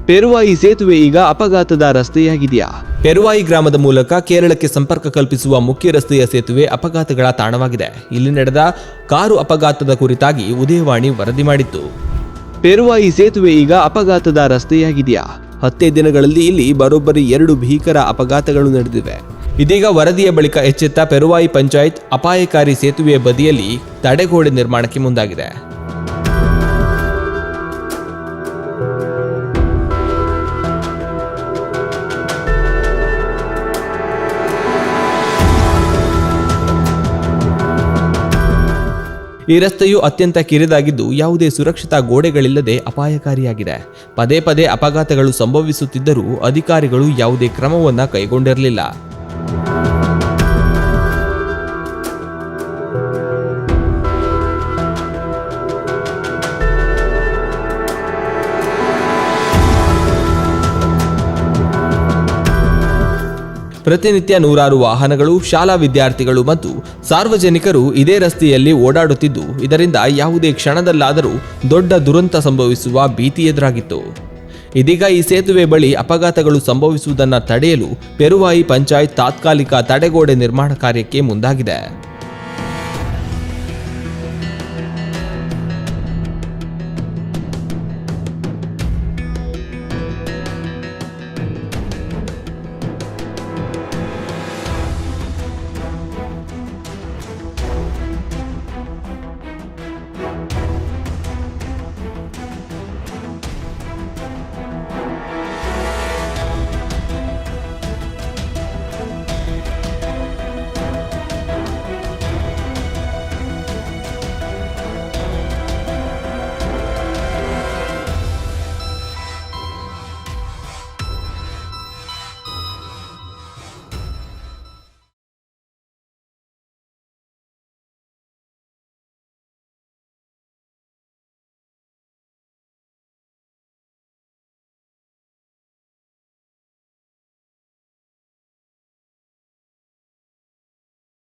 ಪೆರುವಾಯಿ ಸೇತುವೆ ಈಗ ಅಪಘಾತದ ರಸ್ತೆಯಾಗಿದೆಯಾ? ಪೆರುವಾಯಿ ಗ್ರಾಮದ ಮೂಲಕ ಕೇರಳಕ್ಕೆ ಸಂಪರ್ಕ ಕಲ್ಪಿಸುವ ಮುಖ್ಯ ರಸ್ತೆಯ ಸೇತುವೆ ಅಪಘಾತಗಳ ತಾಣವಾಗಿದೆ. ಇಲ್ಲಿ ನಡೆದ ಕಾರು ಅಪಘಾತದ ಕುರಿತಾಗಿ ಉದಯವಾಣಿ ವರದಿ ಮಾಡಿತ್ತು. ಪೆರುವಾಯಿ ಸೇತುವೆ ಈಗ ಅಪಘಾತದ ರಸ್ತೆಯಾಗಿದೆಯಾ? 10 ದಿನಗಳಲ್ಲಿ ಇಲ್ಲಿ ಬರೋಬ್ಬರಿ 2 ಭೀಕರ ಅಪಘಾತಗಳು ನಡೆದಿವೆ. ಇದೀಗ ವರದಿಯ ಬಳಿಕ ಎಚ್ಚೆತ್ತ ಪೆರುವಾಯಿ ಪಂಚಾಯತ್ ಅಪಾಯಕಾರಿ ಸೇತುವೆಯ ಬದಿಯಲ್ಲಿ ತಡೆಗೋಡೆ ನಿರ್ಮಾಣಕ್ಕೆ ಮುಂದಾಗಿದೆ. ಈ ರಸ್ತೆಯು ಅತ್ಯಂತ ಕಿರಿದಾಗಿದ್ದು ಯಾವುದೇ ಸುರಕ್ಷಿತ ಗೋಡೆಗಳಿಲ್ಲದೆ ಅಪಾಯಕಾರಿಯಾಗಿದೆ. ಪದೇ ಪದೇ ಅಪಘಾತಗಳು ಸಂಭವಿಸುತ್ತಿದ್ದರೂ ಅಧಿಕಾರಿಗಳು ಯಾವುದೇ ಕ್ರಮವನ್ನು ಕೈಗೊಂಡಿರಲಿಲ್ಲ. ಪ್ರತಿನಿತ್ಯ ನೂರಾರು ವಾಹನಗಳು, ಶಾಲಾ ವಿದ್ಯಾರ್ಥಿಗಳು ಮತ್ತು ಸಾರ್ವಜನಿಕರು ಇದೇ ರಸ್ತೆಯಲ್ಲಿ ಓಡಾಡುತ್ತಿದ್ದು, ಇದರಿಂದ ಯಾವುದೇ ಕ್ಷಣದಲ್ಲಾದರೂ ದೊಡ್ಡ ದುರಂತ ಸಂಭವಿಸುವ ಭೀತಿ ಎದುರಾಗಿತ್ತು. ಇದೀಗ ಈ ಸೇತುವೆ ಬಳಿ ಅಪಘಾತಗಳು ಸಂಭವಿಸುವುದನ್ನು ತಡೆಯಲು ಪೆರುವಾಯಿ ಪಂಚಾಯತ್ ತಾತ್ಕಾಲಿಕ ತಡೆಗೋಡೆ ನಿರ್ಮಾಣ ಕಾರ್ಯಕ್ಕೆ ಮುಂದಾಗಿದೆ.